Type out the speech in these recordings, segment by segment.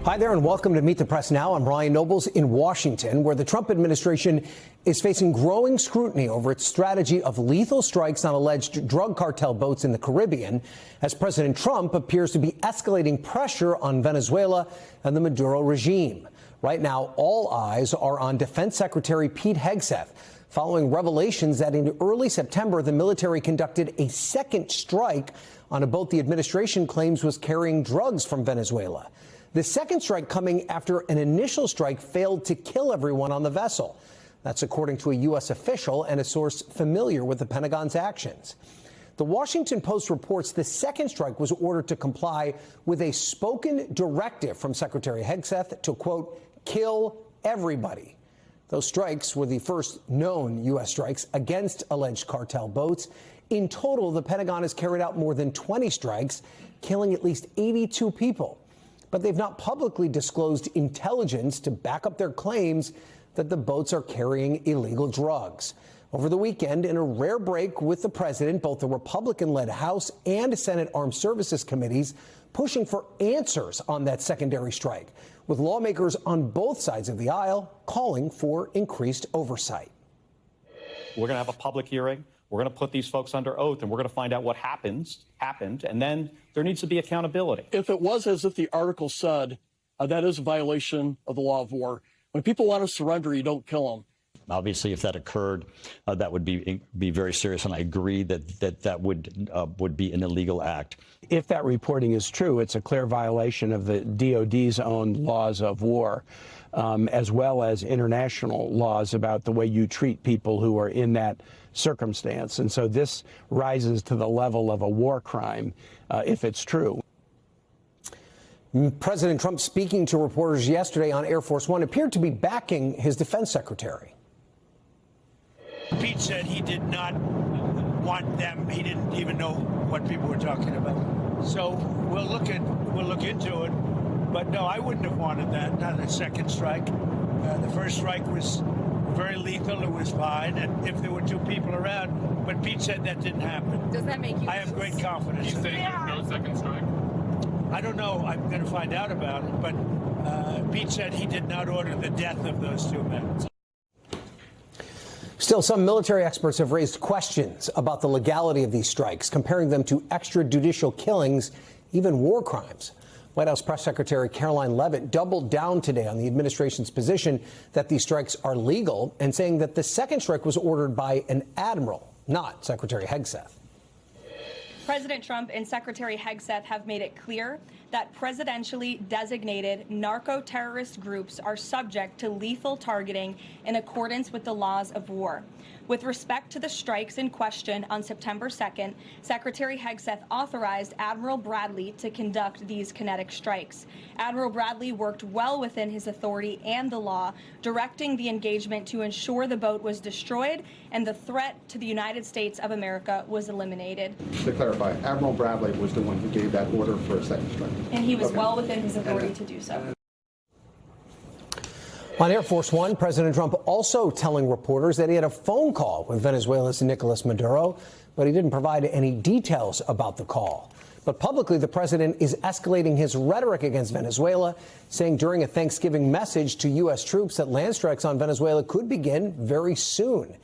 Hi there and welcome to Meet the Press Now. I'm Ryan Nobles in Washington, where the Trump administration is facing growing scrutiny over its strategy of lethal strikes on alleged drug cartel boats in the Caribbean, as President Trump appears to be escalating pressure on Venezuela and the Maduro regime. Right now, all eyes are on Defense Secretary Pete Hegseth, following revelations that in early September, the military conducted a second strike on a boat the administration claims was carrying drugs from Venezuela. The second strike coming after an initial strike failed to kill everyone on the vessel. That's according to a U.S. official and a source familiar with the Pentagon's actions. The Washington Post reports the second strike was ordered to comply with a spoken directive from Secretary Hegseth to, quote, kill everybody. Those strikes were the first known U.S. strikes against alleged cartel boats. In total, the Pentagon has carried out more than 20 strikes, killing at least 82 people. But they've not publicly disclosed intelligence to back up their claims that the boats are carrying illegal drugs. Over the weekend, in a rare break with the president, both the Republican-led House and Senate Armed Services Committees pushing for answers on that secondary strike, with lawmakers on both sides of the aisle calling for increased oversight. We're going to have a public hearing. We're going to put these folks under oath, and we're going to find out what happened, and then there needs to be accountability. If it was as if the article said, that is a violation of the law of war. When people want to surrender, you don't kill them. Obviously, if that occurred, that would be very serious, and I agree that would be an illegal act. If that reporting is true, it's a clear violation of the DOD's own laws of war, as well as international laws about the way you treat people who are in that circumstance. And so this rises to the level of a war crime if it's true. President Trump, speaking to reporters yesterday on Air Force One, appeared to be backing his defense secretary. Pete said he did not want them. He didn't even know what people were talking about. So we'll look into it. But no, I wouldn't have wanted that. Not a second strike. The first strike was very lethal. It was fine, and if there were two people around, but Pete said that didn't happen. Does that make you? I have great confidence. You saying there's no second strike? I don't know. I'm going to find out about it. But Pete said he did not order the death of those two men. Still, some military experts have raised questions about the legality of these strikes, comparing them to extrajudicial killings, even war crimes. White House Press Secretary Karoline Leavitt doubled down today on the administration's position that these strikes are legal and saying that the second strike was ordered by an admiral, not Secretary Hegseth. President Trump and Secretary Hegseth have made it clear that presidentially designated narco-terrorist groups are subject to lethal targeting in accordance with the laws of war. With respect to the strikes in question on September 2nd, Secretary Hegseth authorized Admiral Bradley to conduct these kinetic strikes. Admiral Bradley worked well within his authority and the law, directing the engagement to ensure the boat was destroyed and the threat to the United States of America was eliminated. To clarify, Admiral Bradley was the one who gave that order for a second strike. And he was well within his authority to do so. On Air Force One, President Trump also telling reporters that he had a phone call with Venezuela's Nicolas Maduro, but he didn't provide any details about the call. But publicly, the president is escalating his rhetoric against Venezuela, saying during a Thanksgiving message to U.S. troops that land strikes on Venezuela could begin very soon.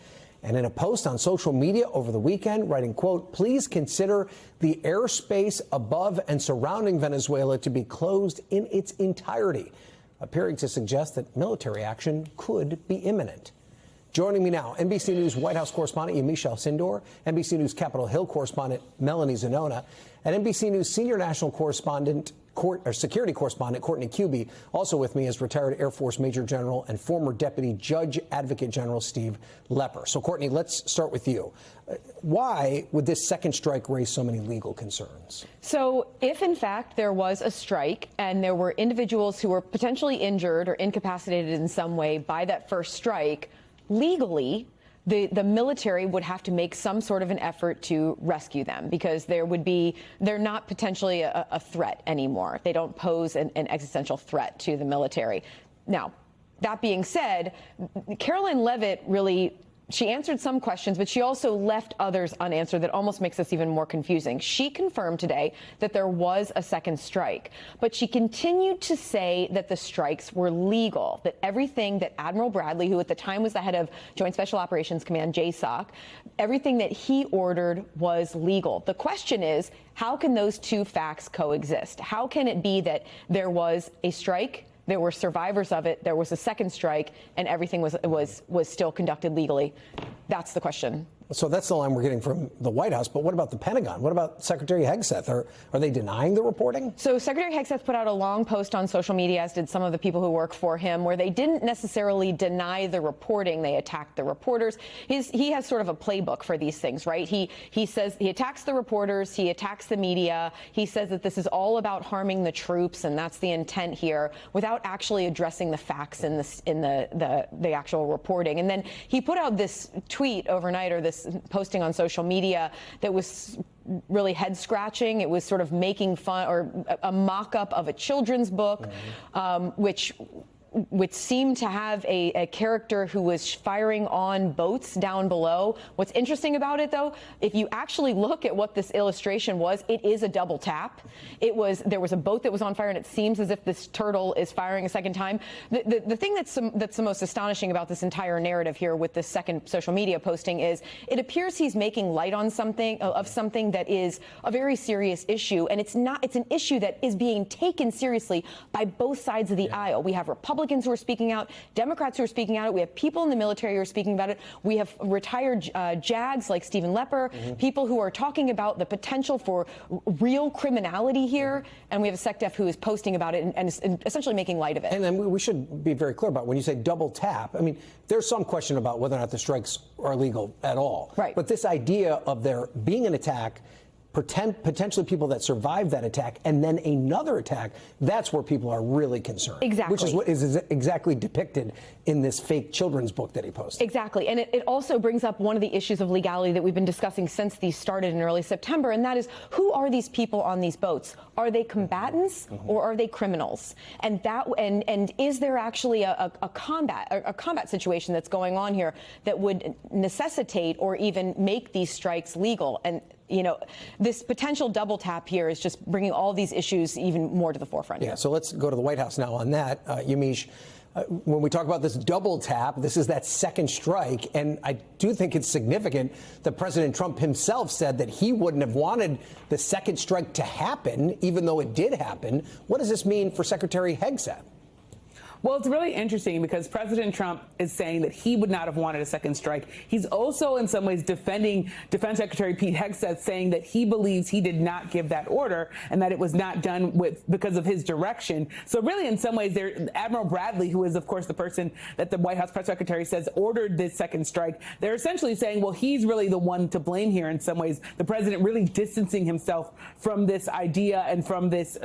And in a post on social media over the weekend, writing, quote, please consider the airspace above and surrounding Venezuela to be closed in its entirety, appearing to suggest that military action could be imminent. Joining me now, NBC News White House correspondent Yamiche Alcindor, NBC News Capitol Hill correspondent Melanie Zanona, and NBC News senior national correspondent, security correspondent Courtney Kube. Also with me is retired Air Force Major General and former Deputy Judge Advocate General Steve Lepper. So, Courtney, let's start with you. Why would this second strike raise so many legal concerns? So if, in fact, there was a strike and there were individuals who were potentially injured or incapacitated in some way by that first strike, legally, the military would have to make some sort of an effort to rescue them because they're not potentially a threat anymore. They don't pose an existential threat to the military. Now, that being said, Karoline Leavitt really she answered some questions, but she also left others unanswered that almost makes this even more confusing. She confirmed today that there was a second strike, but she continued to say that the strikes were legal, that everything that Admiral Bradley, who at the time was the head of Joint Special Operations Command, JSOC, everything that he ordered was legal. The question is, how can those two facts coexist? How can it be that there was a strike, there were survivors of it, there was a second strike, and everything was still conducted legally? That's the question. So that's the line we're getting from the White House. But what about the Pentagon? What about Secretary Hegseth? Are they denying the reporting? So Secretary Hegseth put out a long post on social media, as did some of the people who work for him, where they didn't necessarily deny the reporting. They attacked the reporters. He has sort of a playbook for these things, right? He says he attacks the reporters. He attacks the media. He says that this is all about harming the troops, and that's the intent here, without actually addressing the facts in the actual reporting. And then he put out this tweet overnight, or this posting on social media, that was really head scratching. It was sort of making fun, or a mock-up of a children's book, which seemed to have a character who was firing on boats down below. What's interesting about it, though, if you actually look at what this illustration was, it is a double tap. There was a boat that was on fire, and it seems as if this turtle is firing a second time. The thing that's the most astonishing about this entire narrative here with this second social media posting is it appears he's making light on something that is a very serious issue, and it's an issue that is being taken seriously by both sides of the aisle. We have Republicans who are speaking out, Democrats who are speaking out. We have people in the military who are speaking about it. We have retired JAGs like Stephen Lepper, people who are talking about the potential for real criminality here. And we have a SecDef who is posting about it and is essentially making light of it. And then we should be very clear about when you say double tap, I mean, there's some question about whether or not the strikes are legal at all. Right. But this idea of there being an attack, potentially people that survived that attack, and then another attack, that's where people are really concerned. Exactly. Which is what is exactly depicted in this fake children's book that he posted. Exactly. And it also brings up one of the issues of legality that we've been discussing since these started in early September, and that is, who are these people on these boats? Are they combatants or are they criminals? And is there actually a combat situation that's going on here that would necessitate or even make these strikes legal? And you know, this potential double tap here is just bringing all these issues even more to the forefront. Yeah, so let's go to the White House now on that. Yamiche, when we talk about this double tap, this is that second strike, and I do think it's significant that President Trump himself said that he wouldn't have wanted the second strike to happen, even though it did happen. What does this mean for Secretary Hegseth? Well, it's really interesting because President Trump is saying that he would not have wanted a second strike. He's also in some ways defending Defense Secretary Pete Hegseth, saying that he believes he did not give that order and that it was not done because of his direction. So really, in some ways, Admiral Bradley, who is, of course, the person that the White House press secretary says ordered this second strike, they're essentially saying, well, he's really the one to blame here in some ways. The president really distancing himself from this idea and from this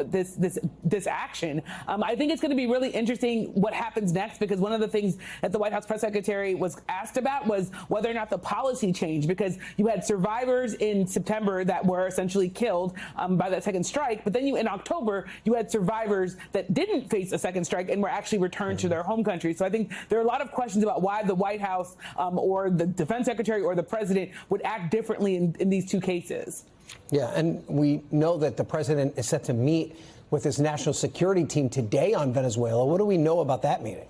action. I think it's going to be really interesting what happens next, because one of the things that the White House press secretary was asked about was whether or not the policy changed, because you had survivors in September that were essentially killed by that second strike, but then in October you had survivors that didn't face a second strike and were actually returned to their home country. So I think there are a lot of questions about why the White House or the defense secretary or the president would act differently in these two cases. Yeah, and we know that the president is set to meet with his national security team today on Venezuela. What do we know about that meeting?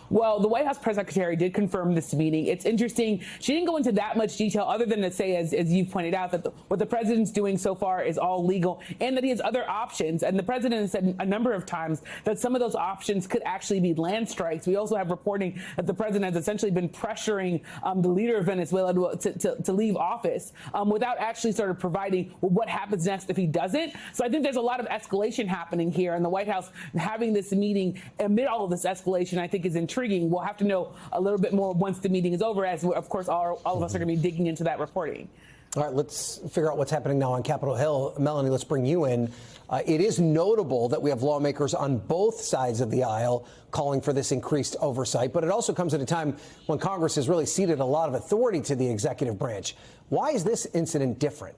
Well, the White House press secretary did confirm this meeting. It's interesting. She didn't go into that much detail other than to say, as you've pointed out, that what the president's doing so far is all legal and that he has other options. And the president has said a number of times that some of those options could actually be land strikes. We also have reporting that the president has essentially been pressuring the leader of Venezuela to leave office without actually sort of providing what happens next if he doesn't. So I think there's a lot of escalation happening here. And the White House having this meeting amid all of this escalation, I think, is intriguing. We'll have to know a little bit more once the meeting is over, as, of course, all of us are going to be digging into that reporting. All right, let's figure out what's happening now on Capitol Hill. Melanie, let's bring you in. It is notable that we have lawmakers on both sides of the aisle calling for this increased oversight, but it also comes at a time when Congress has really ceded a lot of authority to the executive branch. Why is this incident different?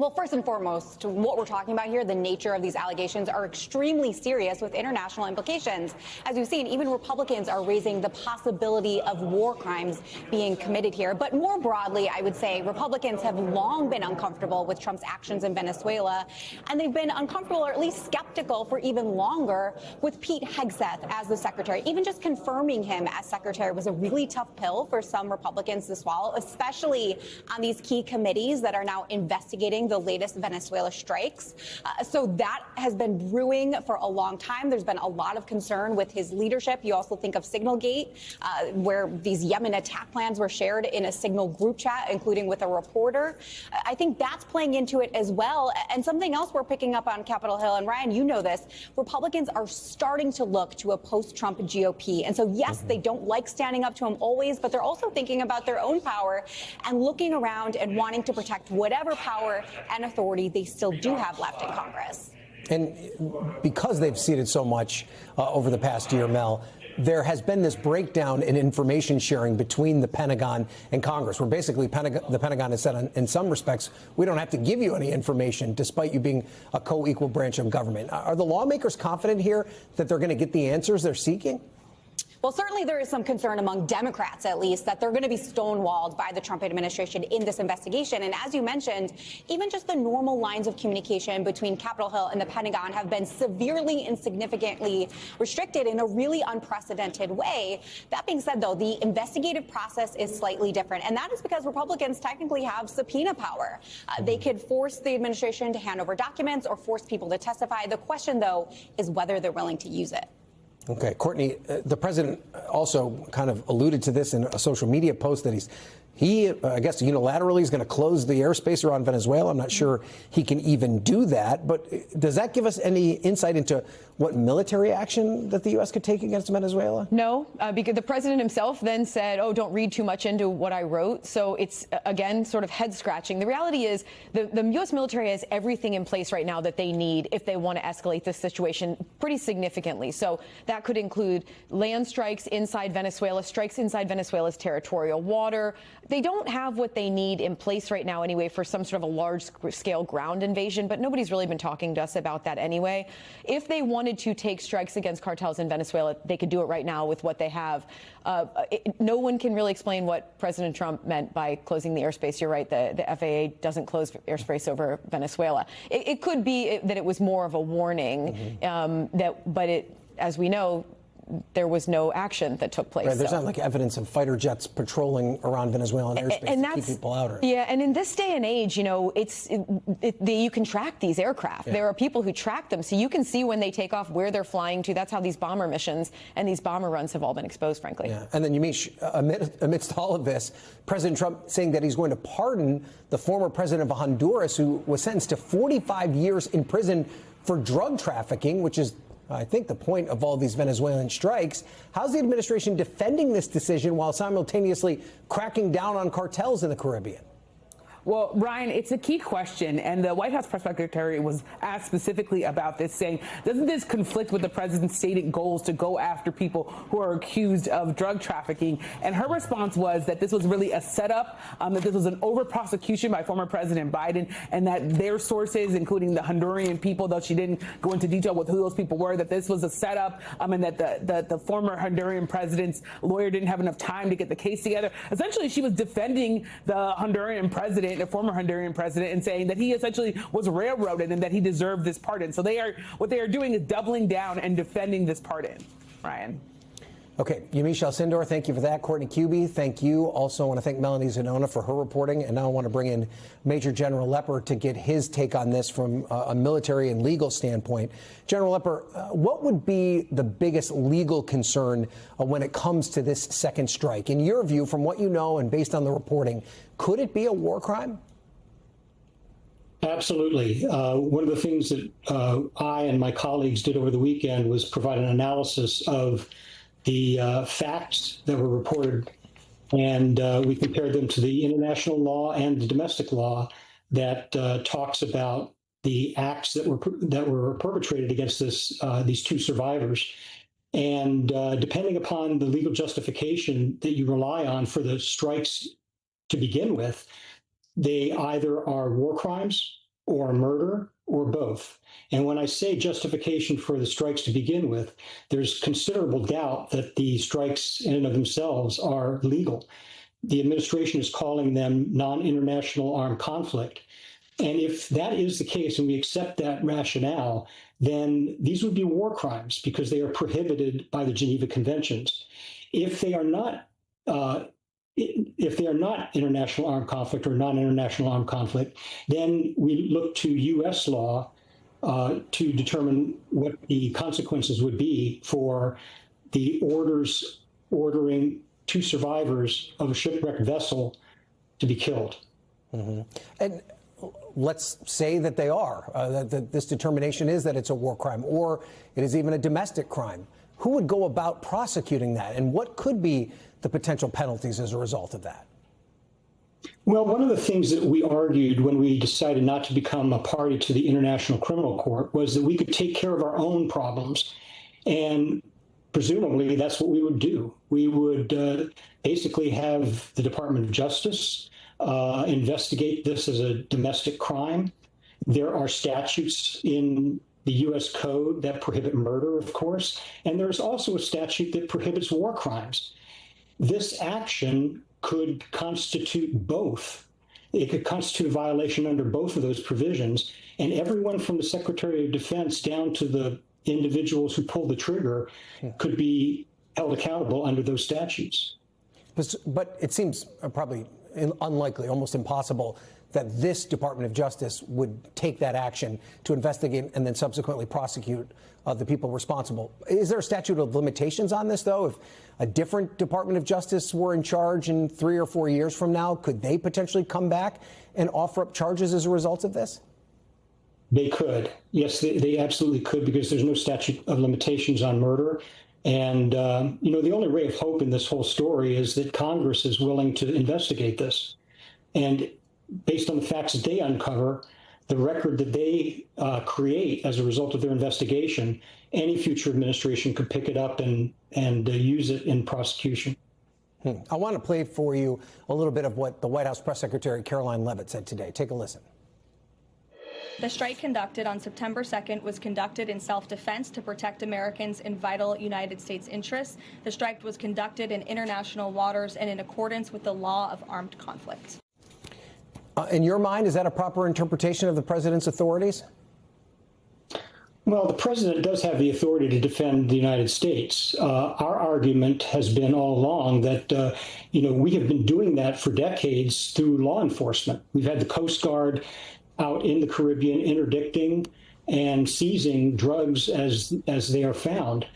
Well, first and foremost, what we're talking about here, the nature of these allegations are extremely serious with international implications. As we've seen, even Republicans are raising the possibility of war crimes being committed here. But more broadly, I would say Republicans have long been uncomfortable with Trump's actions in Venezuela, and they've been uncomfortable or at least skeptical for even longer with Pete Hegseth as the secretary. Even just confirming him as secretary was a really tough pill for some Republicans to swallow, especially on these key committees that are now investigating the latest Venezuela strikes. So that has been brewing for a long time. There's been a lot of concern with his leadership. You also think of Signalgate, where these Yemen attack plans were shared in a Signal group chat, including with a reporter. I think that's playing into it as well. And something else we're picking up on Capitol Hill, and Ryan, you know this, Republicans are starting to look to a post-Trump GOP. And so, yes, they don't like standing up to him always, but they're also thinking about their own power and looking around and wanting to protect whatever power and authority they still do have left in Congress. And because they've ceded so much over the past year, Mel, there has been this breakdown in information sharing between the Pentagon and Congress, where basically the Pentagon has said, in some respects, we don't have to give you any information, despite you being a co-equal branch of government. Are the lawmakers confident here that they're going to get the answers they're seeking? Well, certainly there is some concern among Democrats, at least, that they're going to be stonewalled by the Trump administration in this investigation. And as you mentioned, even just the normal lines of communication between Capitol Hill and the Pentagon have been severely and significantly restricted in a really unprecedented way. That being said, though, the investigative process is slightly different. And that is because Republicans technically have subpoena power. They could force the administration to hand over documents or force people to testify. The question, though, is whether they're willing to use it. Okay, Courtney, the president also kind of alluded to this in a social media post that he, I guess, unilaterally is going to close the airspace around Venezuela. I'm not sure he can even do that. But does that give us any insight into what military action that the U.S. could take against Venezuela? No, because the president himself then said, oh, don't read too much into what I wrote. So it's, again, sort of head scratching. The reality is the U.S. military has everything in place right now that they need if they want to escalate this situation pretty significantly. So that could include land strikes inside Venezuela, strikes inside Venezuela's territorial water. They don't have what they need in place right now anyway for some sort of a large-scale ground invasion, but nobody's really been talking to us about that anyway. If they wanted to take strikes against cartels in Venezuela, they could do it right now with what they have. No one can really explain what President Trump meant by closing the airspace. You're right, the FAA doesn't close airspace over Venezuela. It could be that it was more of a warning, but as we know, there was no action that took place. Right, there's not like evidence of fighter jets patrolling around Venezuelan airspace to keep people out. Yeah, and in this day and age, you can track these aircraft. Yeah. There are people who track them, so you can see when they take off, where they're flying to. That's how these bomber missions and these bomber runs have all been exposed, frankly. Yeah, and then Yamiche, amidst all of this, President Trump saying that he's going to pardon the former president of Honduras, who was sentenced to 45 years in prison for drug trafficking, which is, I think, the point of all these Venezuelan strikes. How's the administration defending this decision while simultaneously cracking down on cartels in the Caribbean? Well, Ryan, it's a key question, and the White House press secretary was asked specifically about this, saying, doesn't this conflict with the president's stated goals to go after people who are accused of drug trafficking? And her response was that this was really a setup, that this was an over-prosecution by former President Biden, and that their sources, including the Honduran people, though she didn't go into detail with who those people were, that this was a setup, and that the former Honduran president's lawyer didn't have enough time to get the case together. Essentially, she was defending the Honduran president, the former Honduran president, and saying that he essentially was railroaded and that he deserved this pardon. So what they are doing is doubling down and defending this pardon. Ryan. Okay, Yamiche Alcindor, thank you for that. Courtney Kube, thank you. Also want to thank Melanie Zanona for her reporting. And now I want to bring in Major General Lepper to get his take on this from a military and legal standpoint. General Lepper, what would be the biggest legal concern when it comes to this second strike? In your view, from what you know and based on the reporting, could it be a war crime? Absolutely. One of the things that I and my colleagues did over the weekend was provide an analysis of the facts that were reported, and we compared them to the international law and the domestic law that talks about the acts that were perpetrated against these two survivors. And depending upon the legal justification that you rely on for the strikes to begin with, they either are war crimes or murder or both. And when I say justification for the strikes to begin with, there's considerable doubt that the strikes in and of themselves are legal. The administration is calling them non-international armed conflict. And if that is the case, and we accept that rationale, then these would be war crimes because they are prohibited by the Geneva Conventions. If they are not international armed conflict or non-international armed conflict, then we look to U.S. law to determine what the consequences would be for the orders ordering two survivors of a shipwrecked vessel to be killed. Mm-hmm. And let's say that they are, that this determination is that it's a war crime, or it is even a domestic crime. Who would go about prosecuting that, and what could be the potential penalties as a result of that? Well, one of the things that we argued when we decided not to become a party to the International Criminal Court was that we could take care of our own problems. And presumably that's what we would do. We would basically have the Department of Justice investigate this as a domestic crime. There are statutes in the U.S. Code that prohibit murder, of course, and there's also a statute that prohibits war crimes. This action could constitute both. It could constitute a violation under both of those provisions, and everyone from the Secretary of Defense down to the individuals who pulled the trigger could be held accountable under those statutes. But it seems probably unlikely, almost impossible, that this Department of Justice would take that action to investigate and then subsequently prosecute the people responsible. Is there a statute of limitations on this, though? If a different Department of Justice were in charge in 3 or 4 years from now, could they potentially come back and offer up charges as a result of this? They could. Yes, they absolutely could, because there's no statute of limitations on murder. And, the only ray of hope in this whole story is that Congress is willing to investigate this. And based on the facts that they uncover, the record that they create as a result of their investigation, any future administration could pick it up and use it in prosecution. I want to play for you a little bit of what the White House Press Secretary Caroline Leavitt said today. Take a listen. The strike conducted on September 2nd was conducted in self-defense to protect Americans in vital United States interests. The strike was conducted in international waters and in accordance with the law of armed conflict. In your mind, is that a proper interpretation of the president's authorities? Well, the president does have the authority to defend the United States. Our argument has been all along that, we have been doing that for decades through law enforcement. We've had the Coast Guard out in the Caribbean interdicting and seizing drugs as they are found.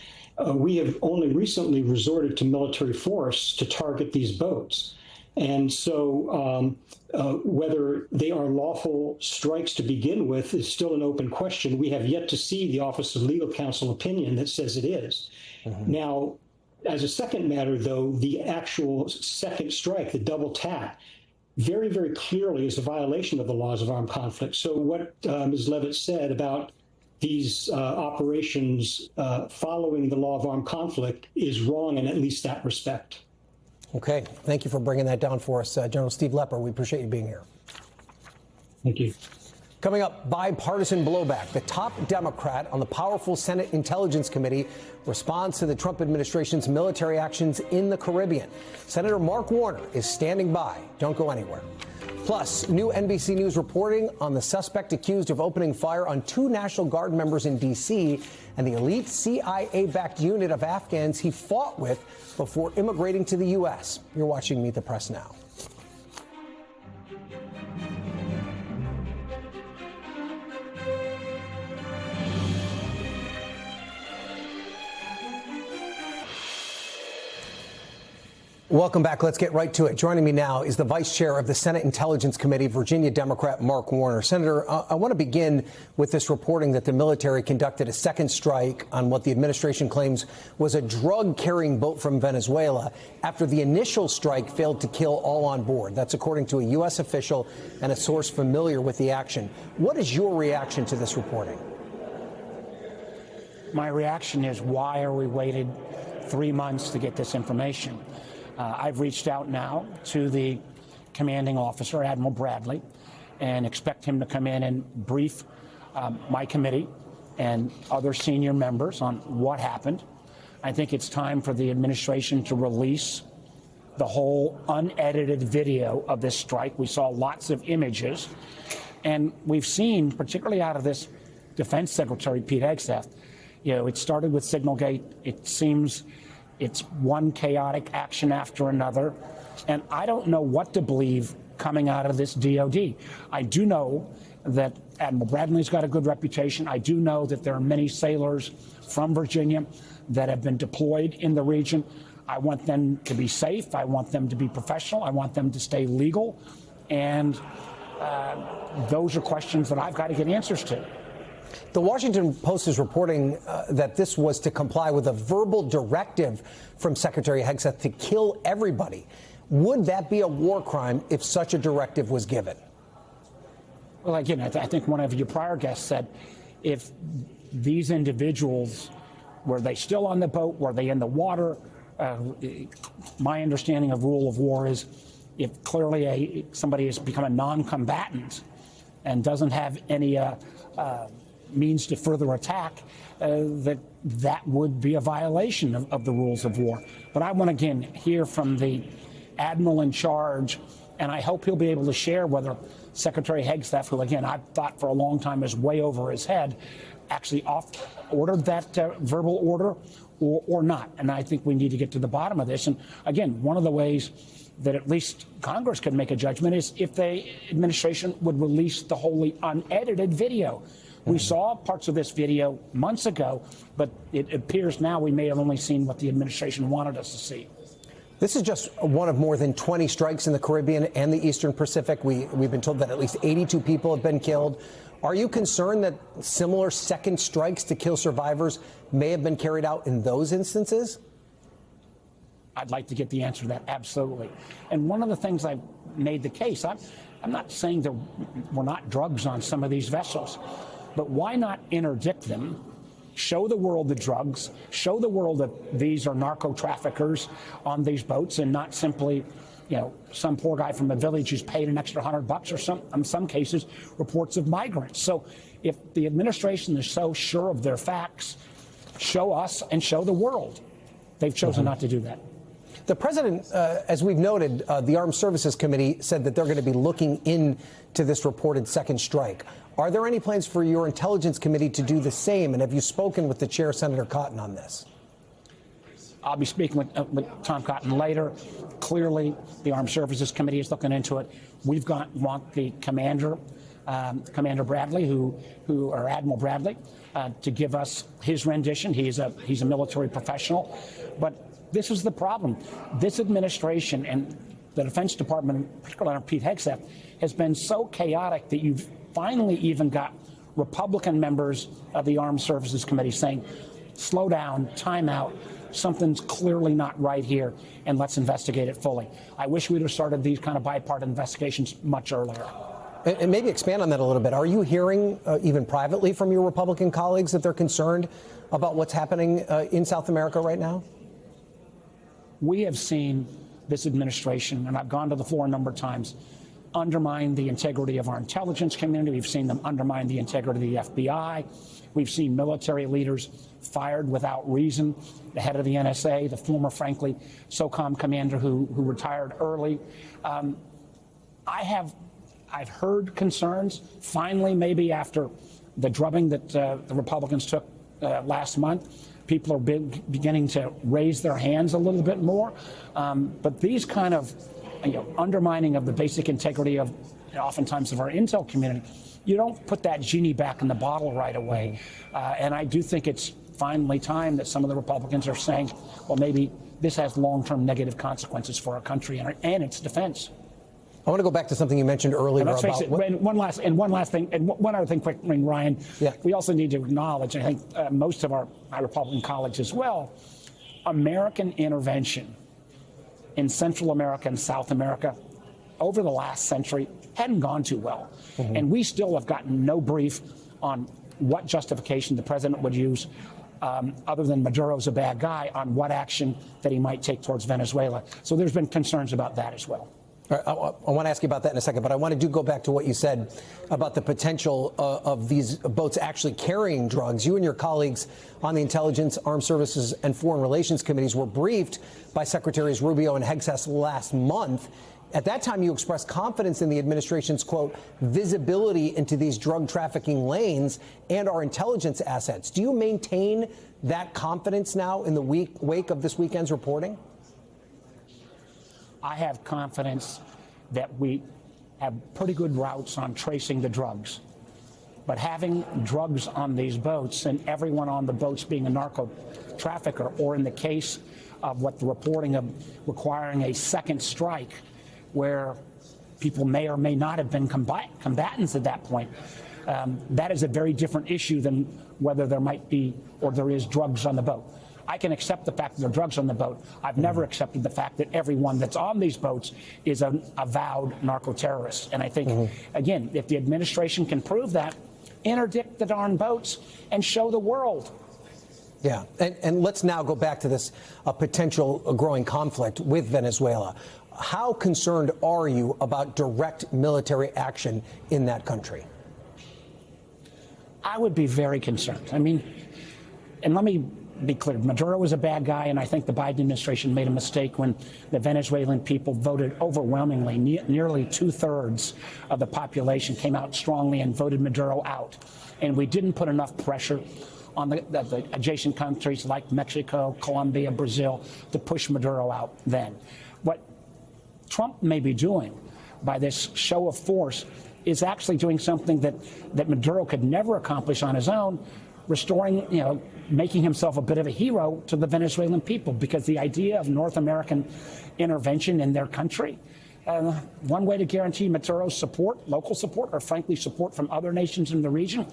We have only recently resorted to military force to target these boats. And so whether they are lawful strikes to begin with is still an open question. We have yet to see the Office of Legal Counsel opinion that says it is. Mm-hmm. Now, as a second matter, though, the actual second strike, the double tap, very, very clearly is a violation of the laws of armed conflict. So what Ms. Leavitt said about these operations following the law of armed conflict is wrong in at least that respect. Okay. Thank you for bringing that down for us, General Steve Lepper. We appreciate you being here. Thank you. Coming up, bipartisan blowback. The top Democrat on the powerful Senate Intelligence Committee responds to the Trump administration's military actions in the Caribbean. Senator Mark Warner is standing by. Don't go anywhere. Plus, new NBC News reporting on the suspect accused of opening fire on 2 National Guard members in D.C. and the elite CIA-backed unit of Afghans he fought with before immigrating to the U.S. You're watching Meet the Press Now. Welcome back. Let's get right to it. Joining me now is the Vice Chair of the Senate Intelligence Committee, Virginia Democrat Mark Warner. Senator, I want to begin with this reporting that the military conducted a second strike on what the administration claims was a drug-carrying boat from Venezuela after the initial strike failed to kill all on board. That's according to a U.S. official and a source familiar with the action. What is your reaction to this reporting? My reaction is, why are we waited 3 months to get this information? I've reached out now to the commanding officer, Admiral Bradley, and expect him to come in and brief my committee and other senior members on what happened. I think it's time for the administration to release the whole unedited video of this strike. We saw lots of images, and we've seen, particularly out of this Defense Secretary Pete Hegseth, it started with Signalgate. It seems it's one chaotic action after another, and I don't know what to believe coming out of this DOD. I do know that Admiral Bradley's got a good reputation. I do know that there are many sailors from Virginia that have been deployed in the region. I want them to be safe. I want them to be professional. I want them to stay legal. And those are questions that I've got to get answers to. The Washington Post is reporting that this was to comply with a verbal directive from Secretary Hegseth to kill everybody. Would that be a war crime if such a directive was given? Well, again, I think one of your prior guests said if these individuals, were they still on the boat, were they in the water? My understanding of rule of war is if clearly somebody has become a non-combatant and doesn't have any means to further attack, that would be a violation of the rules of war. But I want to, again, hear from the admiral in charge, and I hope he'll be able to share whether Secretary Hegseth, who, again, I've thought for a long time is way over his head, actually ordered that verbal order or not. And I think we need to get to the bottom of this. And, again, one of the ways that at least Congress could make a judgment is if the administration would release the wholly unedited video. We saw parts of this video months ago, but it appears now we may have only seen what the administration wanted us to see. This is just one of more than 20 strikes in the Caribbean and the Eastern Pacific. We've been told that at least 82 people have been killed. Are you concerned that similar second strikes to kill survivors may have been carried out in those instances? I'd like to get the answer to that, absolutely. And one of the things I've made the case, I'm not saying there were not drugs on some of these vessels, but why not interdict them, show the world the drugs, show the world that these are narco traffickers on these boats and not simply, some poor guy from a village who's paid an extra $100 or in some cases, reports of migrants. So if the administration is so sure of their facts, show us and show the world. They've chosen not to do that. The president, as we've noted, the Armed Services Committee said that they're going to be looking into this reported second strike. Are there any plans for your Intelligence Committee to do the same? And have you spoken with the chair, Senator Cotton, on this? I'll be speaking with Tom Cotton later. Clearly, the Armed Services Committee is looking into it. Want the commander, Commander Bradley, or Admiral Bradley, to give us his rendition. He's a military professional. But this is the problem. This administration and the Defense Department, particularly under Pete Hegseth, has been so chaotic that you've finally even got Republican members of the Armed Services Committee saying, slow down, time out, something's clearly not right here, and let's investigate it fully. I wish we'd have started these kind of bipartisan investigations much earlier. And maybe expand on that a little bit. Are you hearing, even privately from your Republican colleagues, that they're concerned about what's happening in South America right now? We have seen this administration, and I've gone to the floor a number of times, undermine the integrity of our intelligence community. We've seen them undermine the integrity of the FBI. We've seen military leaders fired without reason. The head of the NSA, the former, frankly, SOCOM commander who retired early. I've heard concerns, finally, maybe after the drubbing that the Republicans took last month. People are beginning to raise their hands a little bit more. But these kind of undermining of the basic integrity of, oftentimes, of our intel community, you don't put that genie back in the bottle right away. And I do think it's finally time that some of the Republicans are saying, well, maybe this has long-term negative consequences for our country and its defense. I want to go back to something you mentioned earlier. Let's face it, one other thing quickly, Ryan. Yeah. We also need to acknowledge, and I think most of our Republican colleagues as well, American intervention in Central America and South America over the last century hadn't gone too well. Mm-hmm. And we still have gotten no brief on what justification the president would use, other than Maduro's a bad guy, on what action that he might take towards Venezuela. So there's been concerns about that as well. I want to ask you about that in a second, but I want to go back to what you said about the potential of these boats actually carrying drugs. You and your colleagues on the Intelligence, Armed Services, and Foreign Relations Committees were briefed by Secretaries Rubio and Hegseth last month. At that time, you expressed confidence in the administration's, quote, visibility into these drug trafficking lanes and our intelligence assets. Do you maintain that confidence now in the wake of this weekend's reporting? I have confidence that we have pretty good routes on tracing the drugs. But having drugs on these boats and everyone on the boats being a narco trafficker, or in the case of what the reporting of requiring a second strike where people may or may not have been combatants at that point, that is a very different issue than whether there might be or there is drugs on the boat. I can accept the fact that there are drugs on the boat. I've never accepted the fact that everyone that's on these boats is an avowed narco-terrorist. And I think, again, if the administration can prove that, interdict the darn boats and show the world. Yeah, and let's now go back to this potential growing conflict with Venezuela. How concerned are you about direct military action in that country? I would be very concerned. I mean, and let me be clear, Maduro was a bad guy, and I think the Biden administration made a mistake when the Venezuelan people voted overwhelmingly. Nearly 2/3 of the population came out strongly and voted Maduro out. And we didn't put enough pressure on the adjacent countries like Mexico, Colombia, Brazil to push Maduro out then. What Trump may be doing by this show of force is actually doing something that Maduro could never accomplish on his own, restoring, making himself a bit of a hero to the Venezuelan people, because the idea of North American intervention in their country, one way to guarantee Maduro's support, local support, or frankly support from other nations in the region,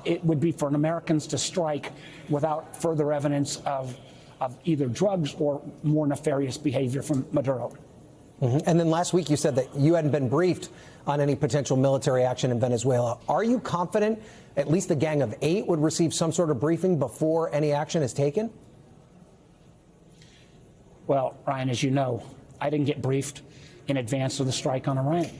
it would be for Americans to strike without further evidence of either drugs or more nefarious behavior from Maduro. And then last week you said that you hadn't been briefed on any potential military action in Venezuela. Are you confident at least the Gang of Eight would receive some sort of briefing before any action is taken? Well, Ryan, as you know, I didn't get briefed in advance of the strike on Iran.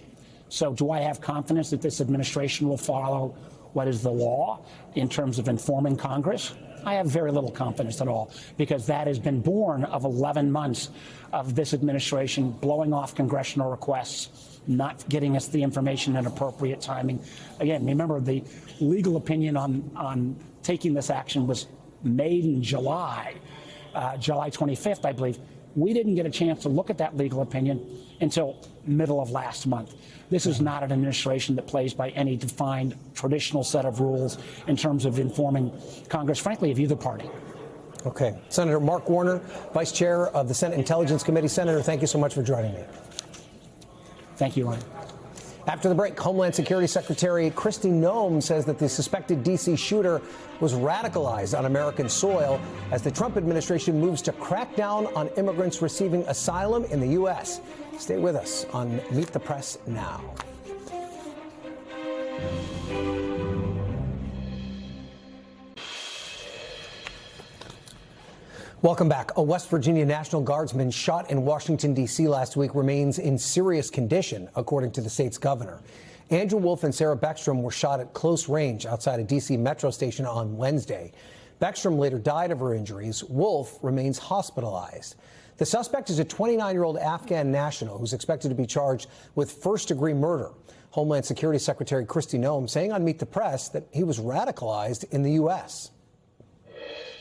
So do I have confidence that this administration will follow what is the law in terms of informing Congress? I have very little confidence at all, because that has been born of 11 months of this administration blowing off congressional requests, not getting us the information in appropriate timing. Again, remember, the legal opinion on taking this action was made in July 25th, I believe. We didn't get a chance to look at that legal opinion until middle of last month. This is not an administration that plays by any defined traditional set of rules in terms of informing Congress, frankly, of either party. Okay. Senator Mark Warner, Vice Chair of the Senate Intelligence Committee. Senator, thank you so much for joining me. Thank you, Ryan. After the break, Homeland Security Secretary Kristi Noem says that the suspected D.C. shooter was radicalized on American soil as the Trump administration moves to crack down on immigrants receiving asylum in the U.S. Stay with us on Meet the Press Now. Welcome back. A West Virginia National Guardsman shot in Washington, D.C. last week remains in serious condition, according to the state's governor. Andrew Wolf and Sarah Beckstrom were shot at close range outside a D.C. metro station on Wednesday. Beckstrom later died of her injuries. Wolf remains hospitalized. The suspect is a 29-year-old Afghan national who's expected to be charged with first-degree murder. Homeland Security Secretary Kristi Noem saying on Meet the Press that he was radicalized in the U.S.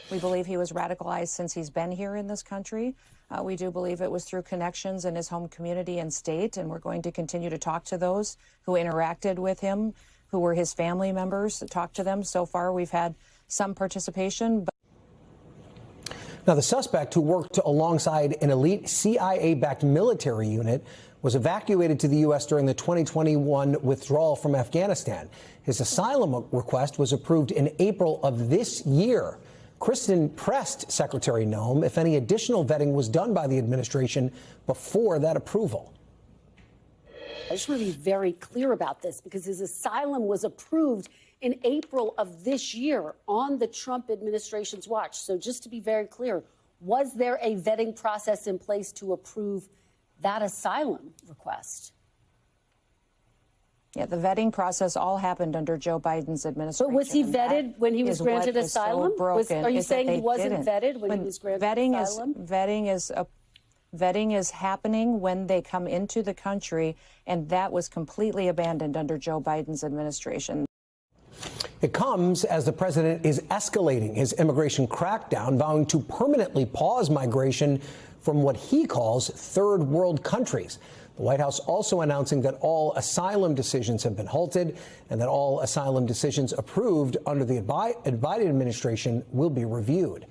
We believe he was radicalized since he's been here in this country. We do believe it was through connections in his home community and state, and we're going to continue to talk to those who interacted with him, who were his family members, talk to them. So far, we've had some participation. Now, the suspect, who worked alongside an elite CIA-backed military unit, was evacuated to the U.S. during the 2021 withdrawal from Afghanistan. His asylum request was approved in April of this year. Kristen pressed Secretary Noem if any additional vetting was done by the administration before that approval. I just want to be very clear about this, because his asylum was approved in April of this year on the Trump administration's watch. So just to be very clear, was there a vetting process in place to approve that asylum request. Yeah, the vetting process all happened under Joe Biden's administration. But was he vetted when he was granted asylum? Are you saying he wasn't vetted when he was granted asylum? Vetting is happening when they come into the country, and that was completely abandoned under Joe Biden's administration. It comes as the president is escalating his immigration crackdown, vowing to permanently pause migration from what he calls third world countries. The White House also announcing that all asylum decisions have been halted and that all asylum decisions approved under the Biden administration will be reviewed.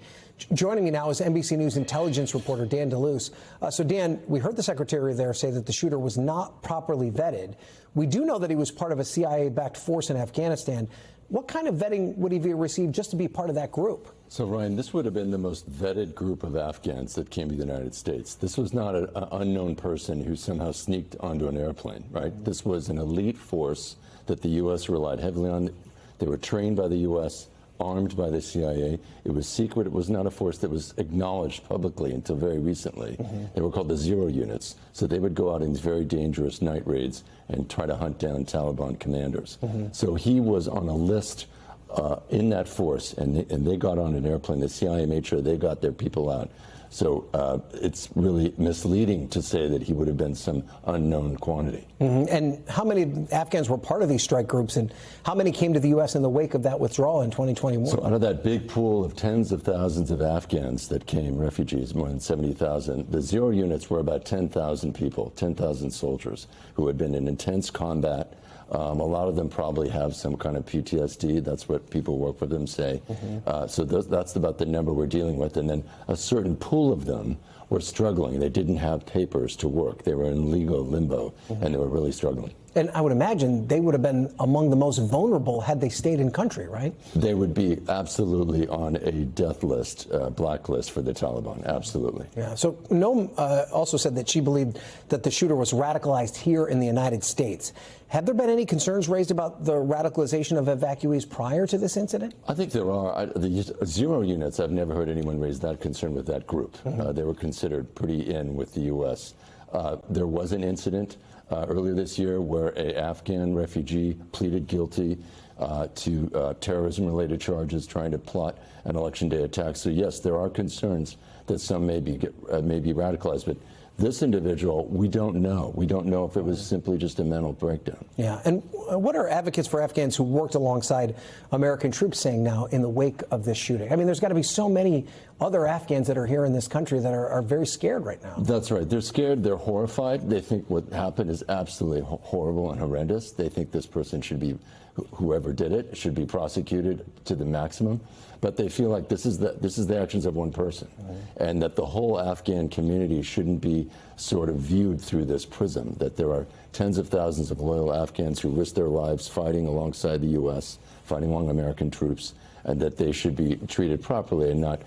Joining me now is NBC News intelligence reporter Dan DeLuce. So, Dan, we heard the secretary there say that the shooter was not properly vetted. We do know that he was part of a CIA-backed force in Afghanistan. What kind of vetting would he have received just to be part of that group? So, Ryan, this would have been the most vetted group of Afghans that came to the United States. This was not an unknown person who somehow sneaked onto an airplane, right? This was an elite force that the U.S. relied heavily on. They were trained by the U.S., armed by the CIA. It was secret. It was not a force that was acknowledged publicly until very recently. They were called the Zero Units. So they would go out in these very dangerous night raids and try to hunt down Taliban commanders. So he was on a list in that force, and they got on an airplane. The CIA made sure they got their people out. So it's really misleading to say that he would have been some unknown quantity. And how many Afghans were part of these strike groups, and how many came to the U.S. in the wake of that withdrawal in 2021? So out of that big pool of tens of thousands of Afghans that came, refugees, more than 70,000, the Zero Units were about 10,000 people, 10,000 soldiers who had been in intense combat. A lot of them probably have some kind of PTSD. That's what people who work with them say. So that's about the number we're dealing with. And then a certain pool of them were struggling. They didn't have papers to work. They were in legal limbo, and they were really struggling. And I would imagine they would have been among the most vulnerable had they stayed in country, right? They would be absolutely on a death list, blacklist for the Taliban, absolutely. Yeah. So Noem also said that she believed that the shooter was radicalized here in the United States. Have there been any concerns raised about the radicalization of evacuees prior to this incident? I think there are. The Zero Units, I've never heard anyone raise that concern with that group. They were considered pretty in with the U.S. There was an incident earlier this year where an Afghan refugee pleaded guilty to terrorism-related charges, trying to plot an election day attack. So yes, there are concerns that some may be radicalized, but this individual, we don't know. We don't know if it was simply just a mental breakdown. Yeah, and what are advocates for Afghans who worked alongside American troops saying now in the wake of this shooting? I mean, there's got to be so many other Afghans that are here in this country that are very scared right now. That's right. They're scared. They're horrified. They think what happened is absolutely horrible and horrendous. They think this person should be, whoever did it, should be prosecuted to the maximum. But they feel like this is the actions of one person, and that the whole Afghan community shouldn't be sort of viewed through this prism, that there are tens of thousands of loyal Afghans who risk their lives fighting alongside the U.S., fighting along American troops, and that they should be treated properly and not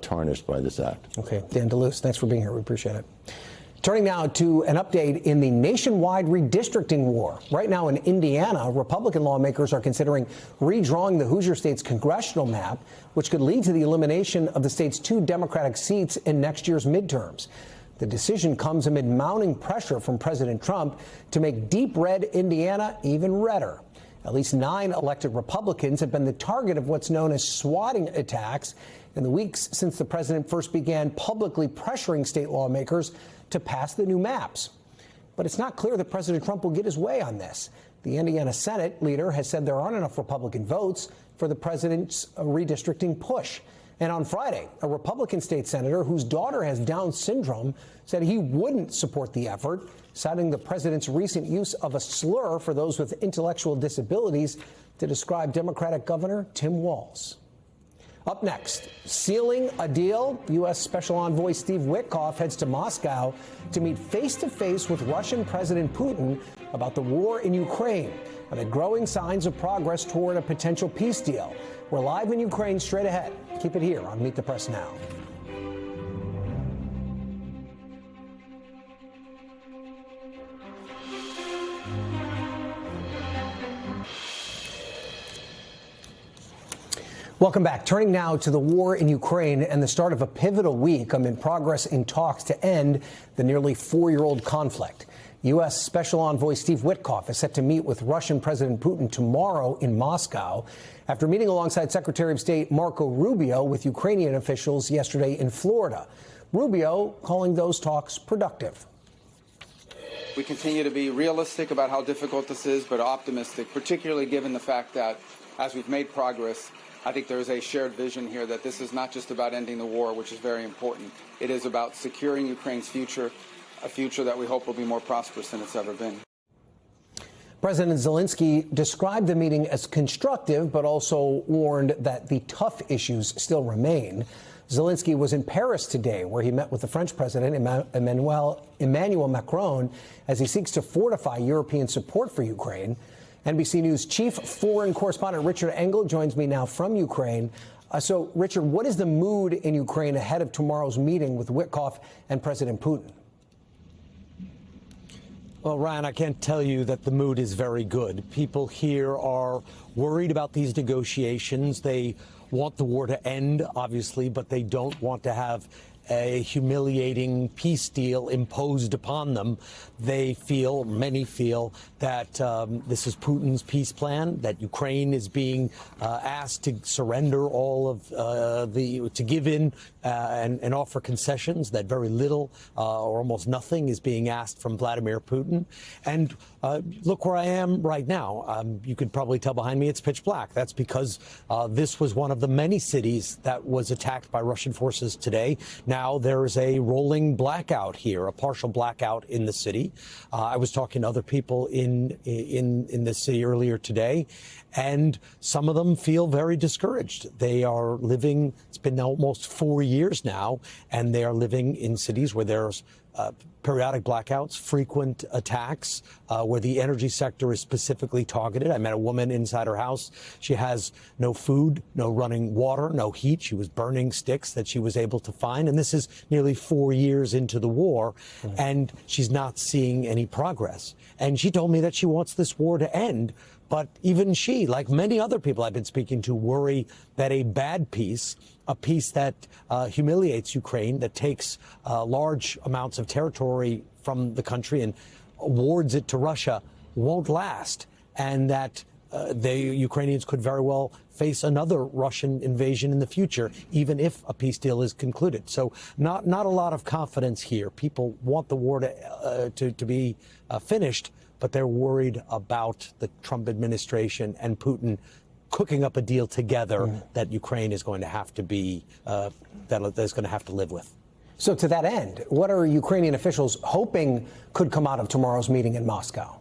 tarnished by this act. Okay, Dan DeLuce, thanks for being here. We appreciate it. Turning now to an update in the nationwide redistricting war. Right now in Indiana, Republican lawmakers are considering redrawing the Hoosier state's congressional map, which could lead to the elimination of the state's 2 Democratic seats in next year's midterms. The decision comes amid mounting pressure from President Trump to make deep red Indiana even redder. At least 9 elected Republicans have been the target of what's known as swatting attacks in the weeks since the president first began publicly pressuring state lawmakers to pass the new maps. But it's not clear that President Trump will get his way on this. The Indiana Senate leader has said there aren't enough Republican votes for the president's redistricting push. And on Friday, a Republican state senator whose daughter has Down syndrome said he wouldn't support the effort, citing the president's recent use of a slur for those with intellectual disabilities to describe Democratic Governor Tim Walz. Up next, sealing a deal. U.S. Special Envoy Steve Witkoff heads to Moscow to meet face-to-face with Russian President Putin about the war in Ukraine, amid growing signs of progress toward a potential peace deal. We're live in Ukraine straight ahead. Keep it here on Meet the Press Now. Welcome back. Turning now to the war in Ukraine and the start of a pivotal week amid progress in talks to end the nearly 4-year-old conflict. U.S. Special Envoy Steve Witkoff is set to meet with Russian President Putin tomorrow in Moscow after meeting alongside Secretary of State Marco Rubio with Ukrainian officials yesterday in Florida. Rubio calling those talks productive. We continue to be realistic about how difficult this is, but optimistic, particularly given the fact that as we've made progress, I think there is a shared vision here that this is not just about ending the war, which is very important. It is about securing Ukraine's future, a future that we hope will be more prosperous than it's ever been. President Zelensky described the meeting as constructive, but also warned that the tough issues still remain. Zelensky was in Paris today, where he met with the French President Emmanuel Macron as he seeks to fortify European support for Ukraine. NBC News chief foreign correspondent Richard Engel joins me now from Ukraine. So, Richard, what is the mood in Ukraine ahead of tomorrow's meeting with Witkoff and President Putin? Well, Ryan, I can't tell you that the mood is very good. People here are worried about these negotiations. They want the war to end, obviously, but they don't want to have a humiliating peace deal imposed upon them. They feel, many feel, that this is Putin's peace plan, that Ukraine is being asked to surrender all of to give in and offer concessions, that very little or almost nothing is being asked from Vladimir Putin. And look where I am right now. You could probably tell behind me it's pitch black. That's because this was one of the many cities that was attacked by Russian forces today. Now there is a rolling blackout here, a partial blackout in the city. I was talking to other people in the city earlier today, and some of them feel very discouraged. They are living, it's been almost 4 years now, and they are living in cities where there's periodic blackouts, frequent attacks, where the energy sector is specifically targeted. I met a woman inside her house. She has no food, no running water, no heat. She was burning sticks that she was able to find. And this is nearly 4 years into the war, and she's not seeing any progress. And she told me that she wants this war to end. But even she, like many other people I've been speaking to, worry that a bad peace, a peace that humiliates Ukraine, that takes large amounts of territory from the country and awards it to Russia, won't last, and that the Ukrainians could very well face another Russian invasion in the future, even if a peace deal is concluded. So not a lot of confidence here. People want the war to be finished, but they're worried about the Trump administration and Putin cooking up a deal together that Ukraine is going to have to be, that's going to have to live with. So to that end, what are Ukrainian officials hoping could come out of tomorrow's meeting in Moscow?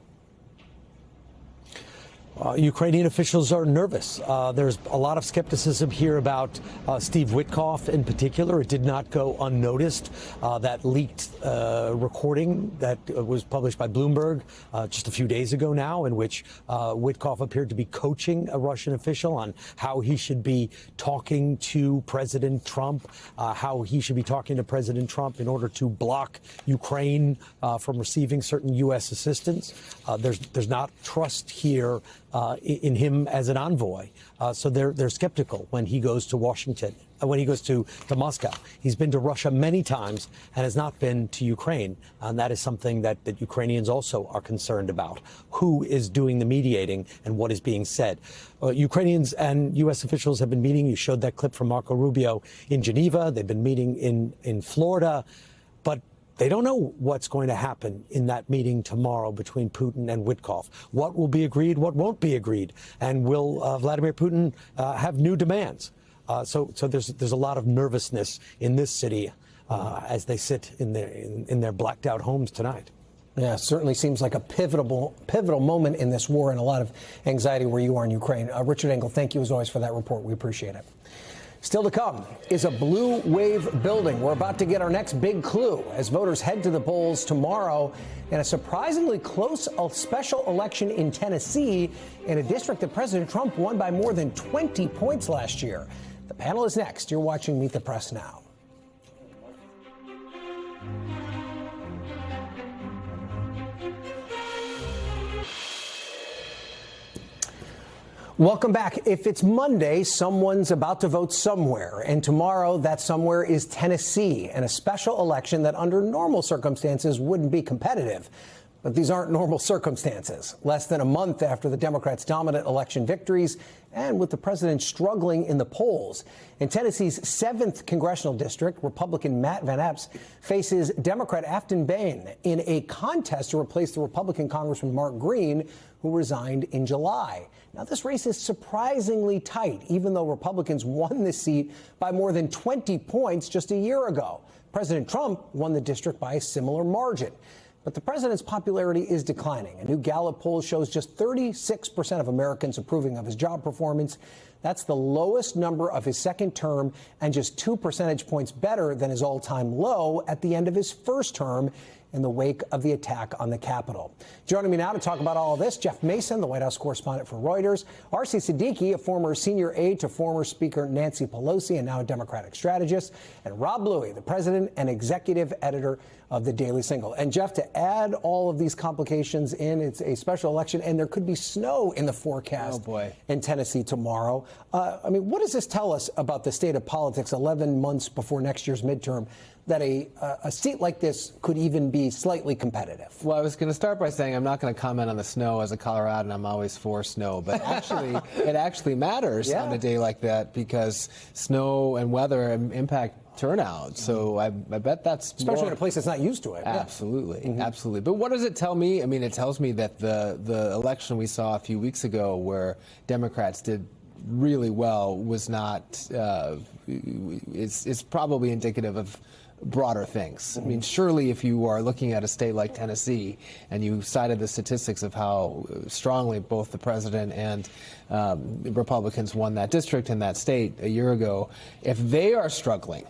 Ukrainian officials are nervous. There's a lot of skepticism here about Steve Witkoff in particular. It did not go unnoticed. That leaked recording that was published by Bloomberg just a few days ago now, in which Witkoff appeared to be coaching a Russian official on how he should be talking to President Trump, how he should be talking to President Trump in order to block Ukraine from receiving certain U.S. assistance. There's not trust here in him as an envoy. So they're skeptical when he goes to Washington, when he goes to Moscow. He's been to Russia many times and has not been to Ukraine. And that is something that Ukrainians also are concerned about. Who is doing the mediating and what is being said? Ukrainians and U.S. officials have been meeting. You showed that clip from Marco Rubio in Geneva. They've been meeting in Florida. But they don't know what's going to happen in that meeting tomorrow between Putin and Witkoff. What will be agreed, what won't be agreed, and will Vladimir Putin have new demands? So there's a lot of nervousness in this city as they sit in their blacked out homes tonight. Yeah, it certainly seems like a pivotal moment in this war, and a lot of anxiety where you are in Ukraine. Richard Engel, thank you as always for that report. We appreciate it. Still to come is a blue wave building. We're about to get our next big clue as voters head to the polls tomorrow in a surprisingly close special election in Tennessee, in a district that President Trump won by more than 20 points last year. The panel is next. You're watching Meet the Press Now. Welcome back. If it's Monday, someone's about to vote somewhere. And tomorrow, that somewhere is Tennessee, and a special election that under normal circumstances wouldn't be competitive. But these aren't normal circumstances. Less than a month after the Democrats' dominant election victories and with the president struggling in the polls. In Tennessee's 7th congressional district, Republican Matt Van Epps faces Democrat Afton Bain in a contest to replace the Republican Congressman Mark Green, who resigned in July. Now, this race is surprisingly tight, even though Republicans won the seat by more than 20 points just a year ago. President Trump won the district by a similar margin. But the president's popularity is declining. A new Gallup poll shows just 36% of Americans approving of his job performance. That's the lowest number of his second term and just 2 percentage points better than his all-time low at the end of his first term in the wake of the attack on the Capitol. Joining me now to talk about all of this, Jeff Mason, the White House correspondent for Reuters, R.C. Siddiqui, a former senior aide to former Speaker Nancy Pelosi and now a Democratic strategist, and Rob Bluey, the president and executive editor of the Daily Signal. And Jeff, to add all of these complications in, it's a special election, and there could be snow in the forecast in Tennessee tomorrow. I mean, what does this tell us about the state of politics 11 months before next year's midterm, that a seat like this could even be slightly competitive? Well, I was going to start by saying I'm not going to comment on the snow. As a Coloradan, I'm always for snow. But actually, it actually matters on a day like that, because snow and weather impact turnout. So I bet that's especially in a place that's not used to it. Absolutely, absolutely. But what does it tell me? I mean, it tells me that the election we saw a few weeks ago, where Democrats did really well, was not. It's probably indicative of broader things. I mean, surely if you are looking at a state like Tennessee and you cited the statistics of how strongly both the president and Republicans won that district in that state a year ago, if they are struggling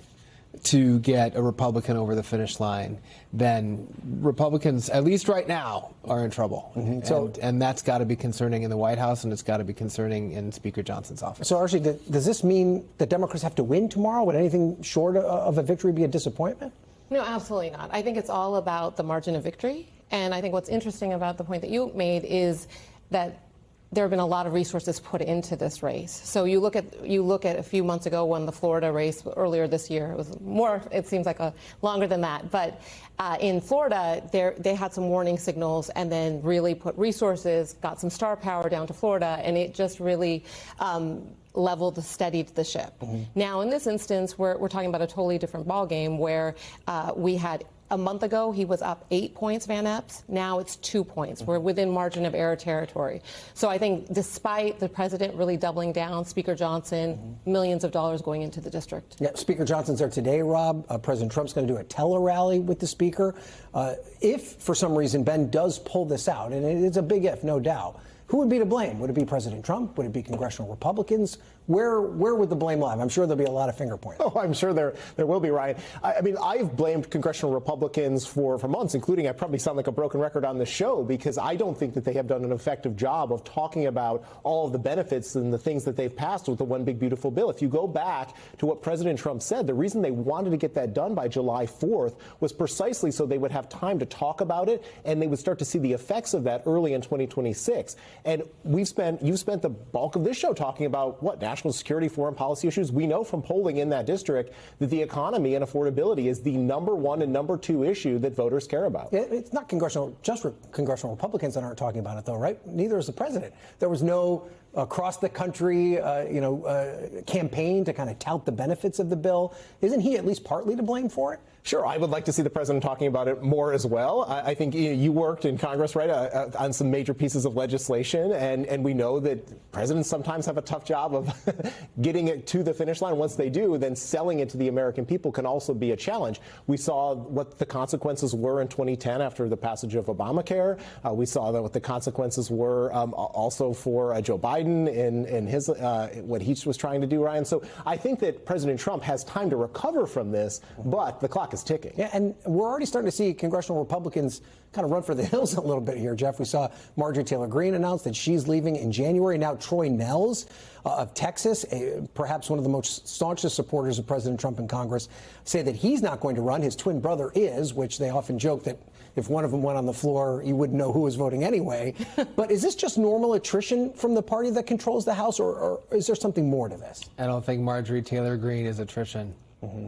to get a Republican over the finish line, then Republicans, at least right now, are in trouble. And that's got to be concerning in the White House, and it's got to be concerning in Speaker Johnson's office. So, Archie, does this mean that Democrats have to win tomorrow? Would anything short of a victory be a disappointment? No, absolutely not. I think it's all about the margin of victory. And I think what's interesting about the point that you made is that there have been a lot of resources put into this race. So you look at a few months ago when the Florida race earlier this year, it was more, it seems like longer than that. But in Florida, they had some warning signals and then really put resources, got some star power down to Florida, and it just really steadied the ship. Now, in this instance, we're talking about a totally different ballgame, where we had a month ago, he was up 8 points, Van Epps. Now it's 2 points. We're within margin of error territory. So I think despite the president really doubling down, Speaker Johnson, millions of dollars going into the district. Yeah, Speaker Johnson's there today, Rob. President Trump's going to do a tele-rally with the speaker. If, for some reason, Ben does pull this out, and it's a big if, no doubt, who would be to blame? Would it be President Trump? Would it be congressional Republicans? Where would the blame lie? I'm sure there'll be a lot of finger pointing. Oh, I'm sure there will be, Ryan. I mean, I've blamed congressional Republicans for months, including, I probably sound like a broken record on the show, because I don't think that they have done an effective job of talking about all of the benefits and the things that they've passed with the One Big Beautiful Bill. If you go back to what President Trump said, the reason they wanted to get that done by July 4th was precisely so they would have time to talk about it, and they would start to see the effects of that early in 2026. And you've spent the bulk of this show talking about what national security, foreign policy issues. We know from polling in that district that the economy and affordability is the #1 and #2 issue that voters care about. It's not just congressional Republicans that aren't talking about it, though, right? Neither is the president. There was no across the country, campaign to kind of tout the benefits of the bill. Isn't he at least partly to blame for it? Sure, I would like to see the president talking about it more as well. I think you worked in Congress, right, on some major pieces of legislation, and we know that presidents sometimes have a tough job of getting it to the finish line. Once they do, then selling it to the American people can also be a challenge. We saw what the consequences were in 2010 after the passage of Obamacare. We saw what the consequences were also for Joe Biden in his what he was trying to do, Ryan. So I think that President Trump has time to recover from this, but the clock is ticking. Yeah, and we're already starting to see congressional Republicans kind of run for the hills a little bit here, Jeff. We saw Marjorie Taylor Greene announce that she's leaving in January. Now Troy Nehls of Texas, perhaps one of the most staunchest supporters of President Trump in Congress, say that he's not going to run. His twin brother is, which they often joke that if one of them went on the floor, you wouldn't know who was voting anyway. But is this just normal attrition from the party that controls the House, or is there something more to this? I don't think Marjorie Taylor Greene is attrition.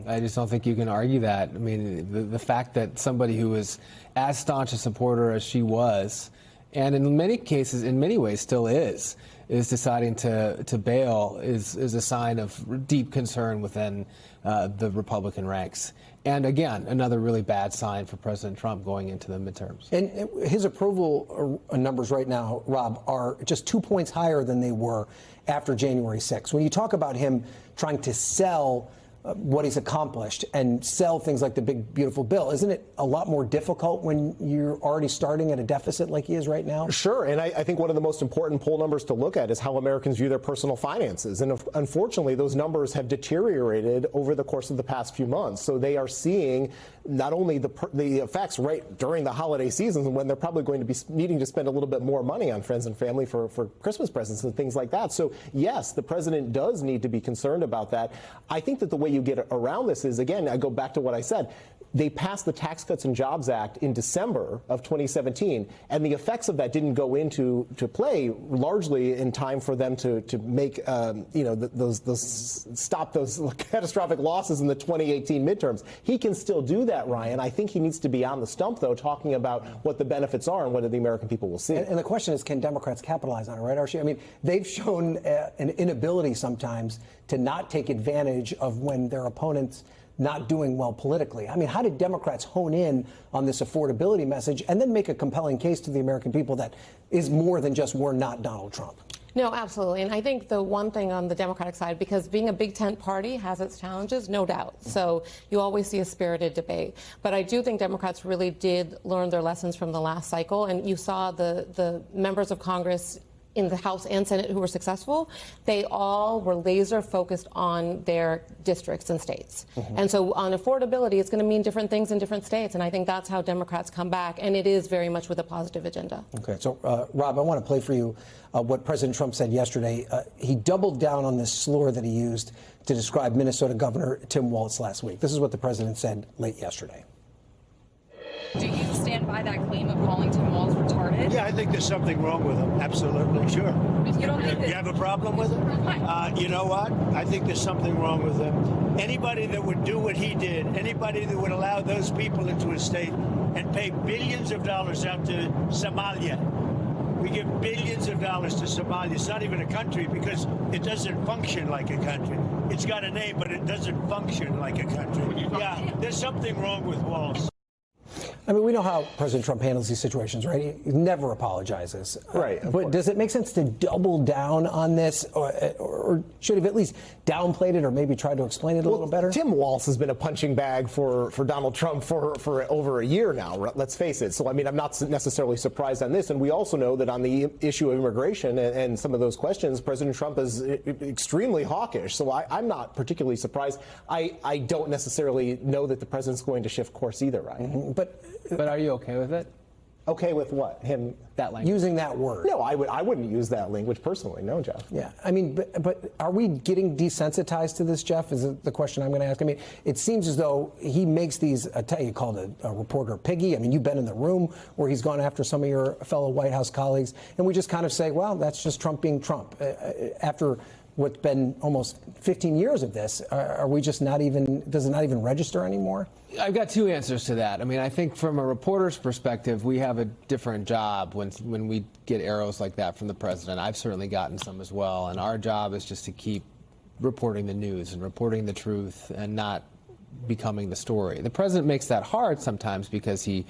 I just don't think you can argue that. I mean, the fact that somebody who was as staunch a supporter as she was, and in many cases, in many ways still is deciding to bail is a sign of deep concern within the Republican ranks. And again, another really bad sign for President Trump going into the midterms. And his approval numbers right now, Rob, are just 2 points higher than they were after January 6th. When you talk about him trying to sell what he's accomplished and sell things like the big, beautiful bill, isn't it a lot more difficult when you're already starting at a deficit like he is right now? Sure. And I think one of the most important poll numbers to look at is how Americans view their personal finances. And unfortunately, those numbers have deteriorated over the course of the past few months. So they are seeing not only the effects right during the holiday seasons when they're probably going to be needing to spend a little bit more money on friends and family for Christmas presents and things like that. So yes, the president does need to be concerned about that. I think that the way you get around this is, again, I go back to what I said. They passed the Tax Cuts and Jobs Act in December of 2017, and the effects of that didn't go into play largely in time for them to make stop those catastrophic losses in the 2018 midterms. He can still do that, Ryan. I think he needs to be on the stump, though, talking about what the benefits are and whether the American people will see. And the question is, can Democrats capitalize on it, right, Archie? I mean, they've shown an inability sometimes to not take advantage of when their opponents not doing well politically. I mean, how did Democrats hone in on this affordability message and then make a compelling case to the American people that is more than just we're not Donald Trump? No, absolutely. And I think the one thing on the Democratic side, because being a big tent party has its challenges, no doubt. So you always see a spirited debate. But I do think Democrats really did learn their lessons from the last cycle. And you saw the members of Congress in the House and Senate who were successful, they all were laser focused on their districts and states. And so on affordability, it's going to mean different things in different states. And I think that's how Democrats come back. And it is very much with a positive agenda. Okay. So, Rob, I want to play for you what President Trump said yesterday. He doubled down on this slur that he used to describe Minnesota Governor Tim Walz last week. This is what the president said late yesterday. Do you stand by that claim of calling Tim Walz retarded? Yeah, I think there's something wrong with him. Absolutely, sure. You don't think You have a problem with it? You know what? I think there's something wrong with him. Anybody that would do what he did, anybody that would allow those people into his state and pay billions of dollars out to Somalia. We give billions of dollars to Somalia. It's not even a country because it doesn't function like a country. It's got a name, but it doesn't function like a country. Yeah, there's something wrong with Walz. I mean, we know how President Trump handles these situations, right? He never apologizes. Right. But does it make sense to double down on this, or should he have at least downplayed it or maybe tried to explain it a little better? Tim Walz has been a punching bag for Donald Trump for over a year now, let's face it. So, I mean, I'm not necessarily surprised on this. And we also know that on the issue of immigration and some of those questions, President Trump is extremely hawkish. So I'm not particularly surprised. I don't necessarily know that the president's going to shift course either, right? But are you okay with it? Okay with what? Him that language. Using that word? No, I wouldn't use that language personally. No, Jeff. Yeah, I mean, but are we getting desensitized to this, Jeff? Is the question I'm going to ask. I mean, it seems as though he makes these. You called a reporter piggy. I mean, you've been in the room where he's gone after some of your fellow White House colleagues, and we just kind of say, well, that's just Trump being Trump. After what's been almost 15 years of this, are we just not even? Does it not even register anymore? I've got two answers to that. I mean, I think from a reporter's perspective, we have a different job when we get arrows like that from the president. I've certainly gotten some as well. And our job is just to keep reporting the news and reporting the truth and not becoming the story. The president makes that hard sometimes because he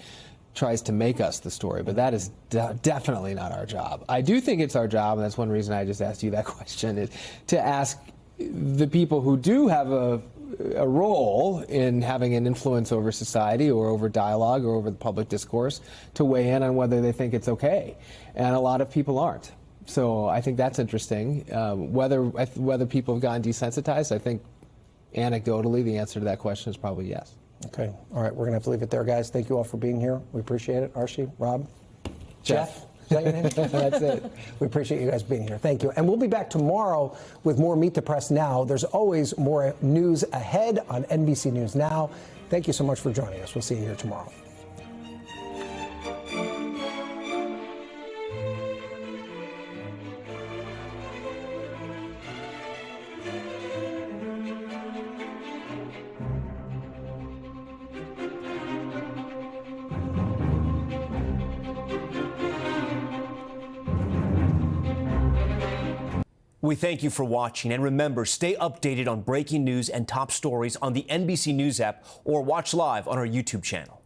tries to make us the story, but that is definitely not our job. I do think it's our job, and that's one reason I just asked you that question, is to ask the people who do have a role in having an influence over society or over dialogue or over the public discourse to weigh in on whether they think it's okay. And a lot of people aren't. So I think that's interesting. Whether people have gotten desensitized, I think anecdotally the answer to that question is probably yes. Okay. All right. We're going to have to leave it there, guys. Thank you all for being here. We appreciate it. Archie, Rob, Jeff. Is that your name? That's it. We appreciate you guys being here. Thank you. And we'll be back tomorrow with more Meet the Press Now. There's always more news ahead on NBC News Now. Thank you so much for joining us. We'll see you here tomorrow. We thank you for watching, and remember, stay updated on breaking news and top stories on the NBC News app or watch live on our YouTube channel.